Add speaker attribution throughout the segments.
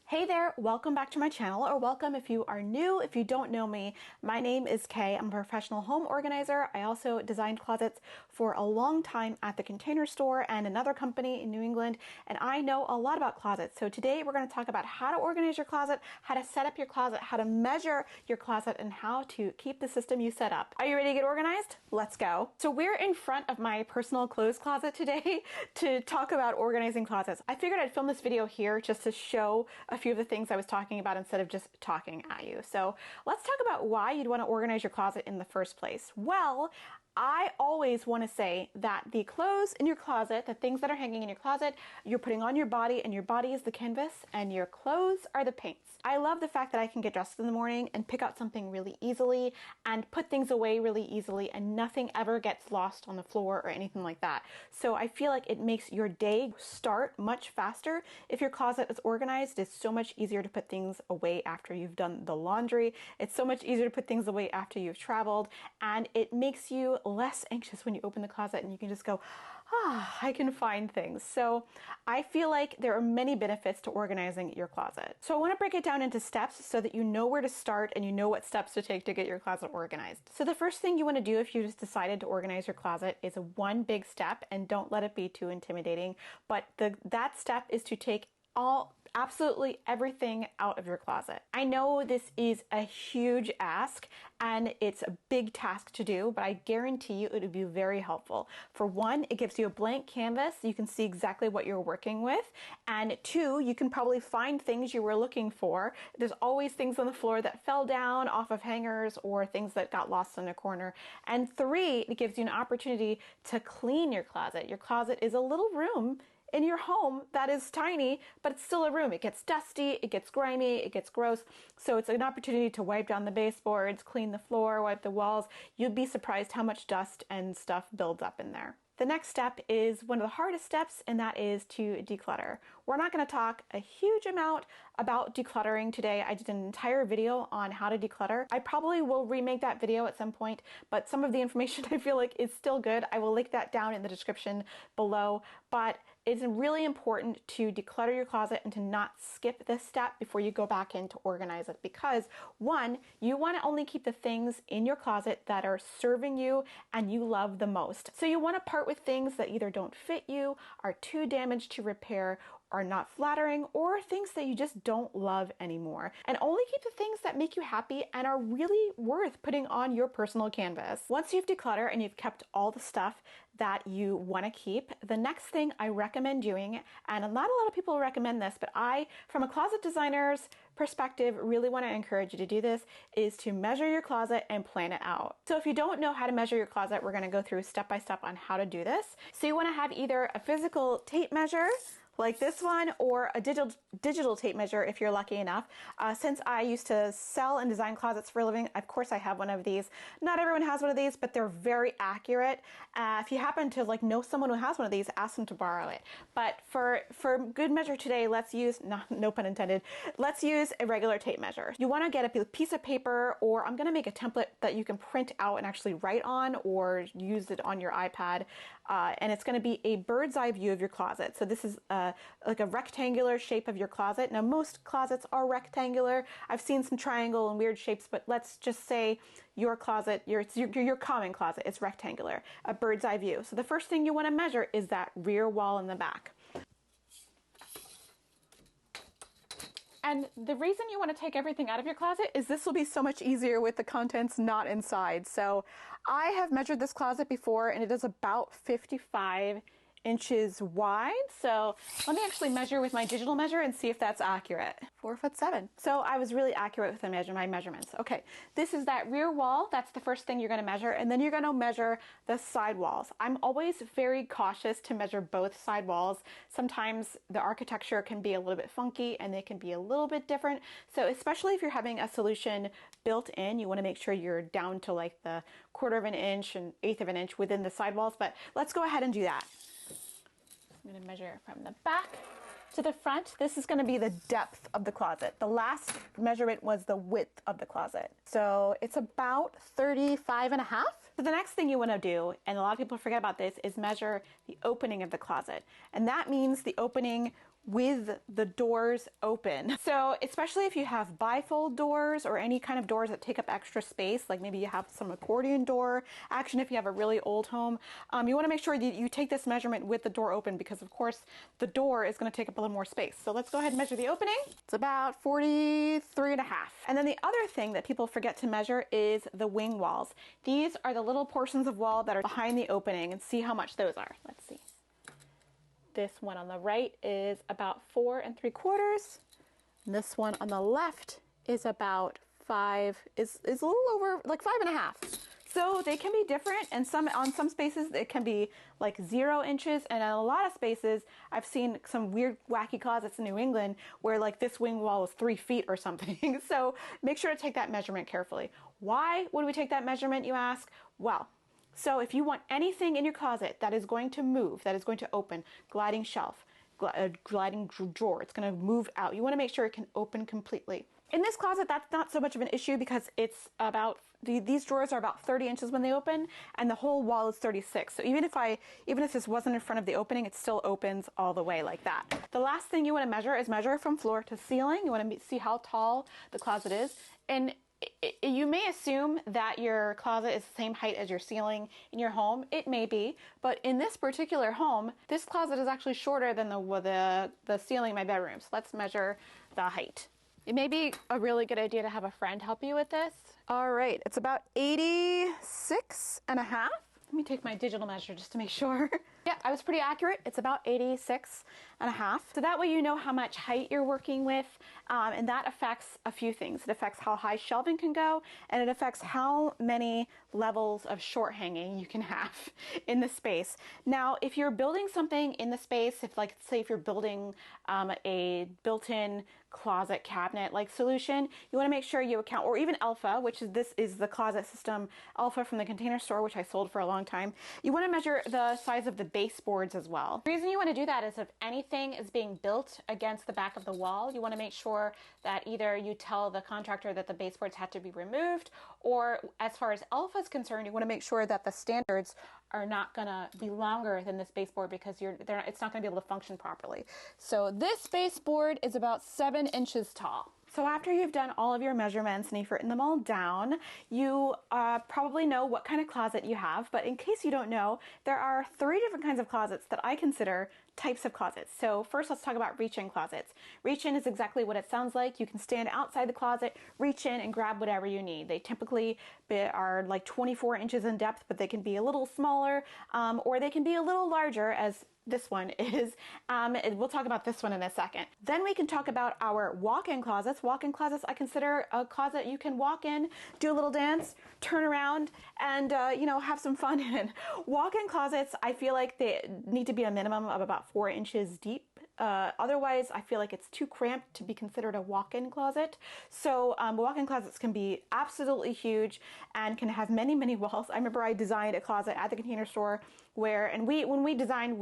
Speaker 1: Hey there, welcome back to my channel, or welcome if you are new. If you don't know me, my name is Kay. I'm a professional home organizer. I also designed closets for a long time at the Container Store and another company in New England, and I know a lot about closets. So today we're going to talk about how to organize your closet, how to set up your closet, how to measure your closet, and how to keep the system you set up. Are you ready to get organized? Let's go. So we're in front of my personal clothes closet today to talk about organizing closets. I figured I'd film this video here just to show a few of the things I was talking about instead of just talking at you. So let's talk about why you'd want to organize your closet in the first place. Well, I always want to say that the clothes in your closet, the things that are hanging in your closet, you're putting on your body, and your body is the canvas and your clothes are the paints. I love the fact that I can get dressed in the morning and pick out something really easily and put things away really easily, and nothing ever gets lost on the floor or anything like that. So I feel like it makes your day start much faster. If your closet is organized, it's so much easier to put things away after you've done the laundry. It's so much easier to put things away after you've traveled, and it makes you less anxious when you open the closet and you can just go, I can find things. So I feel like there are many benefits to organizing your closet. So I want to break it down into steps so that you know where to start and you know what steps to take to get your closet organized. So the first thing you want to do if you just decided to organize your closet is one big step, and don't let it be too intimidating, but that step is to take absolutely everything out of your closet. I know this is a huge ask and it's a big task to do, but I guarantee you it would be very helpful. For one, it gives you a blank canvas. You can see exactly what you're working with. And two, you can probably find things you were looking for. There's always things on the floor that fell down off of hangers or things that got lost in a corner. And three, it gives you an opportunity to clean your closet. Your closet is a little room in your home that is tiny, but it's still a room. It gets dusty, it gets grimy, it gets gross. So it's an opportunity to wipe down the baseboards, clean the floor, wipe the walls. You'd be surprised how much dust and stuff builds up in there. The next step is one of the hardest steps, and that is to declutter. We're not going to talk a huge amount about decluttering today. I did an entire video on how to declutter. I probably will remake that video at some point, but some of the information I feel like is still good. I will link that down in the description below, but it's really important to declutter your closet and to not skip this step before you go back in to organize it, because one, you want to only keep the things in your closet that are serving you and you love the most. So you want to part with things that either don't fit you, are too damaged to repair, are not flattering, or things that you just don't love anymore. And only keep the things that make you happy and are really worth putting on your personal canvas. Once you've decluttered and you've kept all the stuff that you want to keep, the next thing I recommend doing, and not a lot of people recommend this, but I, from a closet designer's perspective, really want to encourage you to do this, is to measure your closet and plan it out. So if you don't know how to measure your closet, we're going to go through step by step on how to do this. So you want to have either a physical tape measure like this one, or a digital tape measure if you're lucky enough. Since I used to sell and design closets for a living, of course I have one of these. Not everyone has one of these, but they're very accurate. If you happen to know someone who has one of these, ask them to borrow it. But for good measure today, let's use, no pun intended, let's use a regular tape measure. You want to get a piece of paper, or I'm going to make a template that you can print out and actually write on, or use it on your iPad. And it's going to be a bird's eye view of your closet. So this is like a rectangular shape of your closet. Now most closets are rectangular. I've seen some triangle and weird shapes, but let's just say your closet, your common closet, is rectangular, a bird's eye view. So the first thing you want to measure is that rear wall in the back. And the reason you want to take everything out of your closet is this will be so much easier with the contents not inside. So I have measured this closet before, and it is about 55 inches wide. So let me actually measure with my digital measure and see if that's accurate. 4'7". So I was really accurate with my measurements. Okay, this is that rear wall. That's the first thing you're going to measure, and then you're going to measure the side walls. I'm always very cautious to measure both side walls. Sometimes the architecture can be a little bit funky and they can be a little bit different. So especially if you're having a solution built in, you want to make sure you're down to like the 1/4 of an inch and 1/8 of an inch within the side walls. But let's go ahead and do that. I'm going to measure from the back to the front. This is going to be the depth of the closet. The last measurement was the width of the closet. So it's about 35.5. So the next thing you want to do, and a lot of people forget about this, is measure the opening of the closet. And that means the opening with the doors open. So especially if you have bifold doors or any kind of doors that take up extra space, like maybe you have some accordion door action if you have a really old home, you want to make sure that you take this measurement with the door open, because of course the door is going to take up a little more space. So let's go ahead and measure the opening. It's about 43.5. And then the other thing that people forget to measure is the wing walls. These are the little portions of wall that are behind the opening, and see how much those are. Let's see. This one on the right is about 4 3/4. And this one on the left is about is a little over, like 5.5. So they can be different, and on some spaces it can be like 0 inches, and in a lot of spaces I've seen some weird wacky closets in New England where like this wing wall is 3 feet or something. So make sure to take that measurement carefully. Why would we take that measurement, you ask? Well, so if you want anything in your closet that is going to move, that is going to open, gliding shelf, gliding drawer, it's going to move out, you want to make sure it can open completely. In this closet, that's not so much of an issue because it's about, these drawers are about 30 inches when they open, and the whole wall is 36. So even if this wasn't in front of the opening, it still opens all the way like that. The last thing you want to measure is measure from floor to ceiling. You want to see how tall the closet is. And you may assume that your closet is the same height as your ceiling in your home. It may be, but in this particular home, this closet is actually shorter than the ceiling in my bedroom. So let's measure the height. It may be a really good idea to have a friend help you with this. All right, it's about 86.5. Let me take my digital measure just to make sure. Yeah, I was pretty accurate. It's about 86.5. So that way you know how much height you're working with, and that affects a few things. It affects how high shelving can go, and it affects how many levels of short hanging you can have in the space. Now, if you're building something in the space, say if you're building a built-in closet cabinet like solution, you want to make sure you account, or even Alpha, this is the closet system Alpha from the Container Store, which I sold for a long time. You want to measure the size of the baseboards as well. The reason you want to do that is if anything is being built against the back of the wall, you want to make sure that either you tell the contractor that the baseboards have to be removed, or as far as Alpha is concerned, you want to make sure that the standards are not going to be longer than this baseboard, because it's not going to be able to function properly. So this baseboard is about 7 inches tall. So after you've done all of your measurements and you've written them all down, you probably know what kind of closet you have, but in case you don't know, there are 3 different kinds of closets that I consider types of closets. So first let's talk about reach-in closets. Reach-in is exactly what it sounds like. You can stand outside the closet, reach in and grab whatever you need. They typically are like 24 inches in depth, but they can be a little smaller, or they can be a little larger, as this one is. We'll talk about this one in a second. Then we can talk about our walk-in closets. Walk-in closets I consider a closet you can walk in, do a little dance, turn around, and have some fun in. Walk-in closets, I feel like they need to be a minimum of about 4 inches deep. Otherwise, I feel like it's too cramped to be considered a walk-in closet. So walk-in closets can be absolutely huge and can have many, many walls. I remember I designed a closet at the Container Store when we designed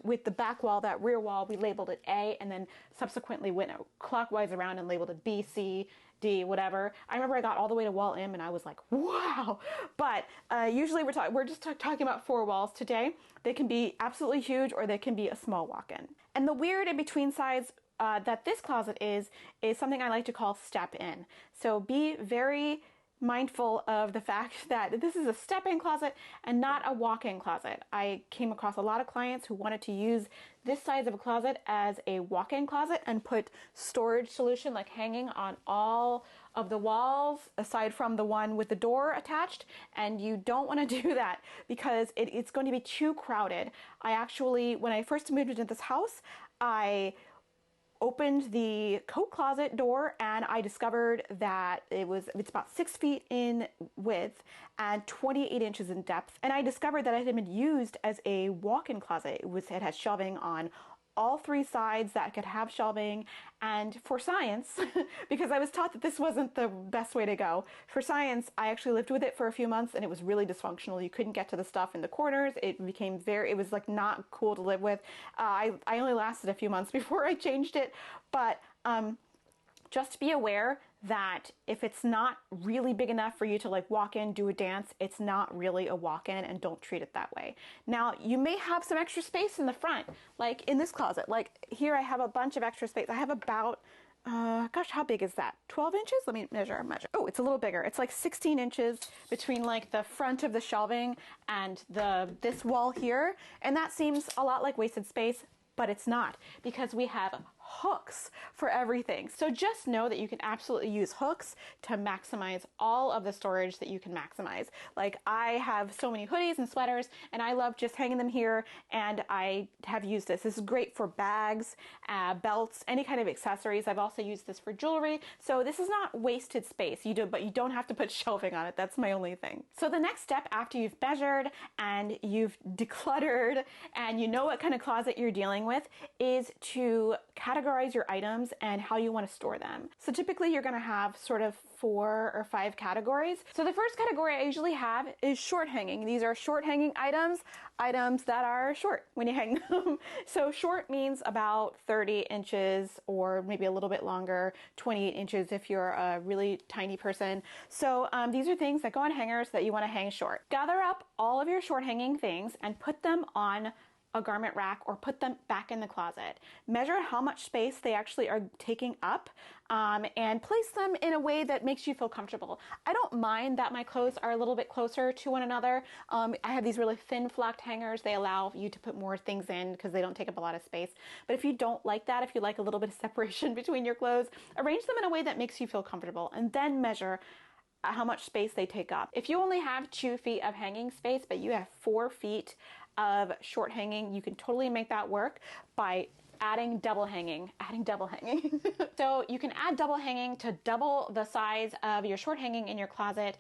Speaker 1: with the back wall, that rear wall, we labeled it A, and then subsequently went clockwise around and labeled it B, C, D, whatever. I remember I got all the way to wall M and I was like, wow. But usually we're just talking about 4 walls today. They can be absolutely huge, or they can be a small walk-in. And the weird in between size that this closet is something I like to call step in. So be very mindful of the fact that this is a step-in closet and not a walk-in closet. I came across a lot of clients who wanted to use this size of a closet as a walk-in closet and put storage solution like hanging on all of the walls aside from the one with the door attached, and you don't want to do that because it's going to be too crowded. When I first moved into this house, I opened the coat closet door and I discovered that it's about 6 feet in width and 28 inches in depth. And I discovered that it had been used as a walk-in closet. It had shelving on all 3 sides that could have shelving, and for science, because I was taught that this wasn't the best way to go, for science, I actually lived with it for a few months and it was really dysfunctional. You couldn't get to the stuff in the corners. It was like not cool to live with. I only lasted a few months before I changed it, but Just be aware that if it's not really big enough for you to like walk in, do a dance, it's not really a walk-in, and don't treat it that way. Now, you may have some extra space in the front, like in this closet. Like here I have a bunch of extra space. I have about, gosh, how big is that? 12 inches? Let me measure. Oh, it's a little bigger. It's like 16 inches between like the front of the shelving and this wall here. And that seems a lot like wasted space, but it's not, because we have hooks for everything. So just know that you can absolutely use hooks to maximize all of the storage that you can maximize. Like I have so many hoodies and sweaters, and I love just hanging them here, and I have used this. This is great for bags, belts, any kind of accessories. I've also used this for jewelry. So this is not wasted space. But you don't have to put shelving on it. That's my only thing. So the next step after you've measured and you've decluttered and you know what kind of closet you're dealing with is to categorize your items and how you want to store them. So typically you're going to have sort of 4 or 5 categories. So the first category I usually have is short hanging. These are short hanging items that are short when you hang them. So short means about 30 inches or maybe a little bit longer, 28 inches if you're a really tiny person. So these are things that go on hangers that you want to hang short. Gather up all of your short hanging things and put them on a garment rack or put them back in the closet. Measure how much space they actually are taking up and place them in a way that makes you feel comfortable. I don't mind that my clothes are a little bit closer to one another. I have these really thin flocked hangers. They allow you to put more things in because they don't take up a lot of space. But if you don't like that, if you like a little bit of separation between your clothes, arrange them in a way that makes you feel comfortable, and then measure how much space they take up. If you only have 2 feet of hanging space, but you have 4 feet of short hanging, you can totally make that work by adding double hanging. So you can add double hanging to double the size of your short hanging in your closet.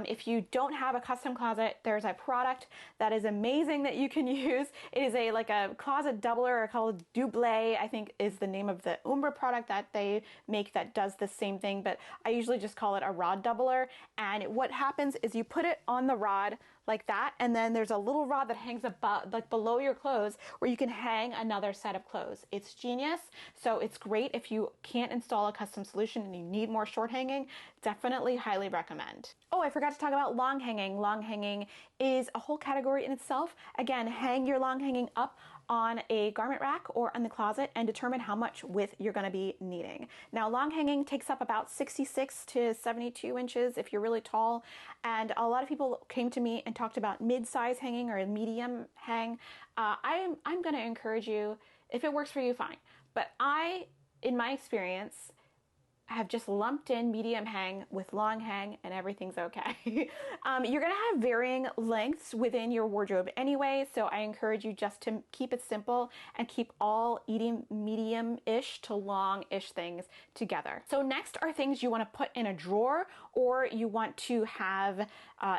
Speaker 1: If you don't have a custom closet, there's a product that is amazing that you can use. It is like a closet doubler, or called Double, I think is the name of the Umbra product that they make that does the same thing, but I usually just call it a rod doubler. And what happens is you put it on the rod like that, and then there's a little rod that hangs above, like below your clothes, where you can hang another set of clothes. It's genius. So it's great if you can't install a custom solution and you need more short hanging. Definitely highly recommend. Oh, I forgot to talk about long hanging. Long hanging is a whole category in itself. Again, hang your long hanging up on a garment rack or in the closet and determine how much width you're going to be needing. Now, long hanging takes up about 66 to 72 inches if you're really tall. And a lot of people came to me and talked about mid-size hanging or a medium hang. I'm going to encourage you, if it works for you, fine. But in my experience, have just lumped in medium hang with long hang, and everything's okay. You're gonna have varying lengths within your wardrobe anyway, so I encourage you just to keep it simple and keep all eating medium-ish to long-ish things together. So next are things you wanna put in a drawer, or you want to have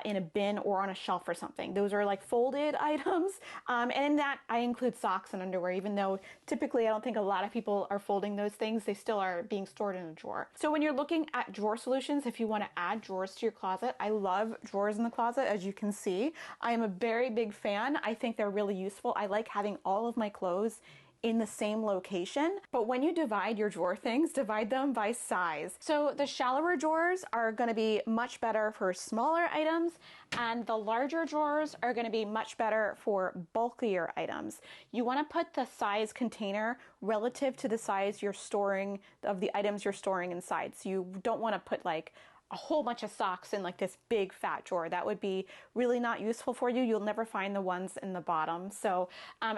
Speaker 1: in a bin or on a shelf or something. Those are like folded items, and in that I include socks and underwear, even though typically I don't think a lot of people are folding those things. They still are being stored in a drawer. So when you're looking at drawer solutions, if you want to add drawers to your closet, I love drawers in the closet, as you can see. I am a very big fan. I think they're really useful. I like having all of my clothes in the same location. But when you divide your drawer things, divide them by size. So the shallower drawers are going to be much better for smaller items, and the larger drawers are going to be much better for bulkier items. You want to put the size container relative to the size you're storing, of the items you're storing inside. So you don't want to put like a whole bunch of socks in like this big fat drawer. That would be really not useful for you. You'll never find the ones in the bottom. So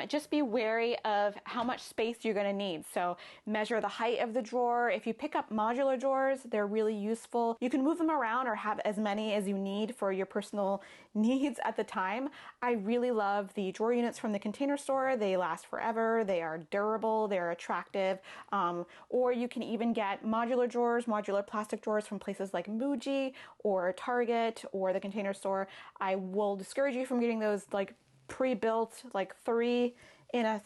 Speaker 1: just be wary of how much space you're gonna need. So measure the height of the drawer. If you pick up modular drawers, they're really useful. You can move them around or have as many as you need for your personal needs at the time. I really love the drawer units from the Container Store. They last forever. They are durable. They're attractive. Or you can even get modular drawers, modular plastic drawers from places like Muji or Target or the Container Store. I will discourage you from getting those like pre-built, like 3 in a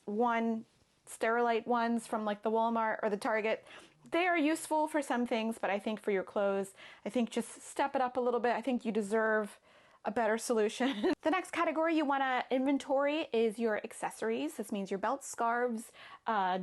Speaker 1: 1 Sterilite ones from like the Walmart or the Target. They are useful for some things, but I think for your clothes, I think just step it up a little bit. I think you deserve a better solution. The next category you want to inventory is your accessories. This means your belts, scarves,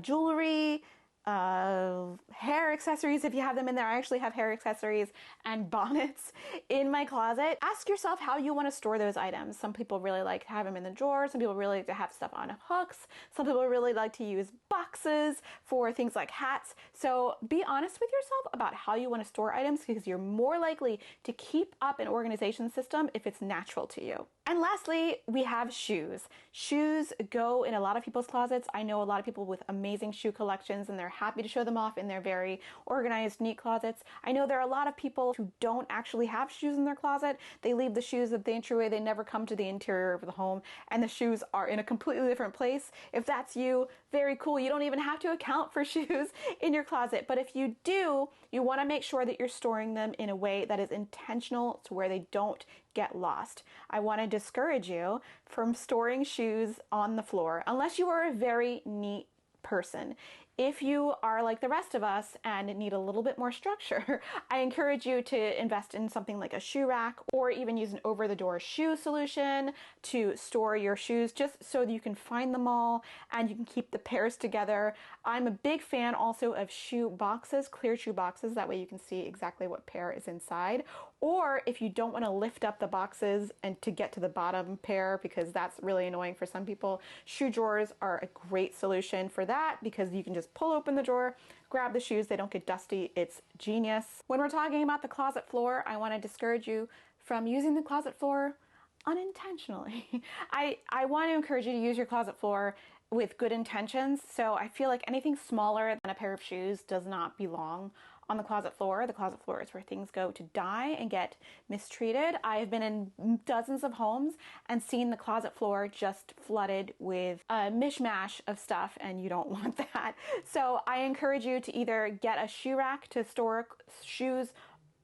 Speaker 1: jewelry, hair accessories if you have them in there. I actually have hair accessories and bonnets in my closet. Ask yourself how you want to store those items. Some people really like to have them in the drawer. Some people really like to have stuff on hooks. Some people really like to use boxes for things like hats. So be honest with yourself about how you want to store items, because you're more likely to keep up an organization system if it's natural to you. And lastly, we have shoes. Shoes go in a lot of people's closets. I know a lot of people with amazing shoe collections and they're happy to show them off in their very organized, neat closets. I know there are a lot of people who don't actually have shoes in their closet. They leave the shoes at the entryway. They never come to the interior of the home, and the shoes are in a completely different place. If that's you, very cool. You don't even have to account for shoes in your closet. But if you do, you want to make sure that you're storing them in a way that is intentional to where they don't get lost. I want to discourage you from storing shoes on the floor unless you are a very neat person. If you are like the rest of us and need a little bit more structure, I encourage you to invest in something like a shoe rack, or even use an over-the-door shoe solution to store your shoes, just so that you can find them all and you can keep the pairs together. I'm a big fan also of shoe boxes, clear shoe boxes. That way you can see exactly what pair is inside. Or if you don't want to lift up the boxes and to get to the bottom pair, because that's really annoying for some people, shoe drawers are a great solution for that, because you can just pull open the drawer, grab the shoes, they don't get dusty. It's genius. When we're talking about the closet floor, I want to discourage you from using the closet floor unintentionally. I want to encourage you to use your closet floor with good intentions. So I feel like anything smaller than a pair of shoes does not belong on the closet floor. The closet floor is where things go to die and get mistreated. I've been in dozens of homes and seen the closet floor just flooded with a mishmash of stuff, and you don't want that. So I encourage you to either get a shoe rack to store shoes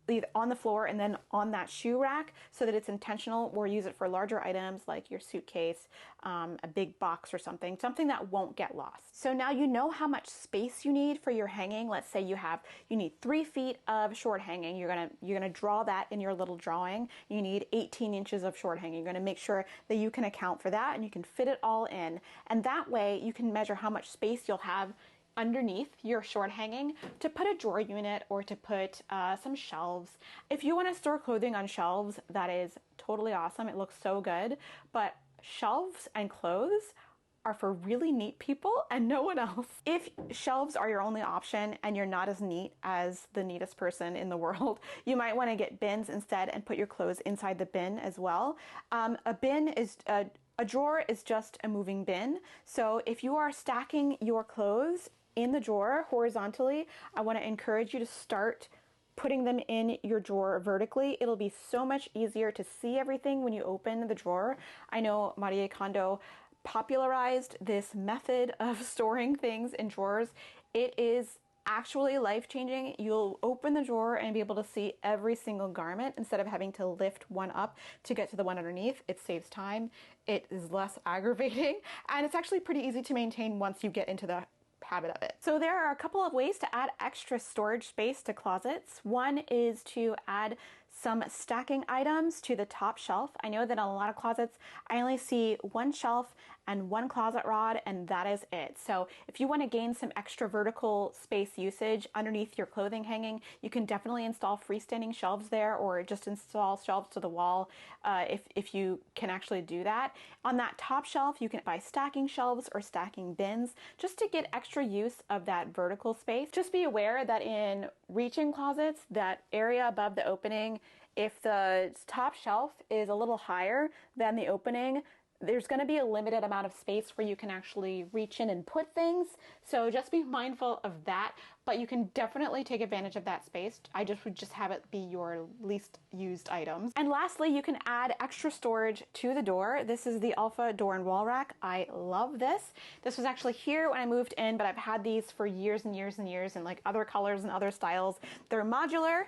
Speaker 1: either on the floor and then on that shoe rack so that it's intentional, or use it for larger items like your suitcase, a big box or something that won't get lost. So now you know how much space you need for your hanging. Let's say you need 3 feet of short hanging. You're gonna draw that in your little drawing. You need 18 inches of short hanging. You're gonna make sure that you can account for that and you can fit it all in. And that way you can measure how much space you'll have underneath your short hanging to put a drawer unit or to put some shelves. If you want to store clothing on shelves, that is totally awesome. It looks so good. But shelves and clothes are for really neat people and no one else. If shelves are your only option and you're not as neat as the neatest person in the world, you might want to get bins instead and put your clothes inside the bin as well. A drawer is just a moving bin. So if you are stacking your clothes in the drawer horizontally, I want to encourage you to start putting them in your drawer vertically. It'll be so much easier to see everything when you open the drawer. I know Marie Kondo popularized this method of storing things in drawers. It is actually life-changing. You'll open the drawer and be able to see every single garment instead of having to lift one up to get to the one underneath. It saves time, it is less aggravating, and it's actually pretty easy to maintain once you get into the habit of it. So there are a couple of ways to add extra storage space to closets. One is to add some stacking items to the top shelf. I know that in a lot of closets, I only see one shelf and one closet rod, and that is it. So if you want to gain some extra vertical space usage underneath your clothing hanging, you can definitely install freestanding shelves there, or just install shelves to the wall if you can actually do that. On that top shelf, you can buy stacking shelves or stacking bins just to get extra use of that vertical space. Just be aware that in reach-in closets, that area above the opening, if the top shelf is a little higher than the opening, there's going to be a limited amount of space where you can actually reach in and put things. So just be mindful of that, but you can definitely take advantage of that space. I would just have it be your least used items. And lastly, you can add extra storage to the door. This is the Alpha door and wall rack. I love this. This was actually here when I moved in, but I've had these for years and years and years in like other colors and other styles. They're modular.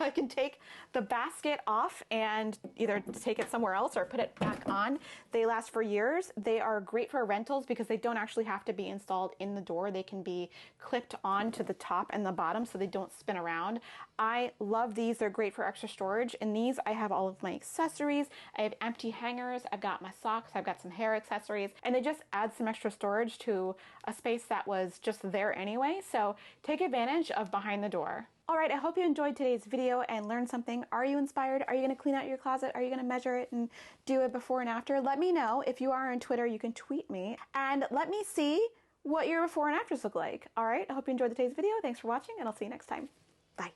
Speaker 1: I can take the basket off and either take it somewhere else or put it back on. They last for years. They are great for rentals because they don't actually have to be installed in the door. They can be clipped on to the top and the bottom so they don't spin around. I love these. They're great for extra storage. In these, I have all of my accessories. I have empty hangers. I've got my socks. I've got some hair accessories, and they just add some extra storage to a space that was just there anyway. So take advantage of behind the door. All right, I hope you enjoyed today's video and learned something. Are you inspired? Are you going to clean out your closet? Are you going to measure it and do a before and after? Let me know. If you are on Twitter, you can tweet me and let me see what your before and afters look like. All right, I hope you enjoyed today's video. Thanks for watching, and I'll see you next time. Bye.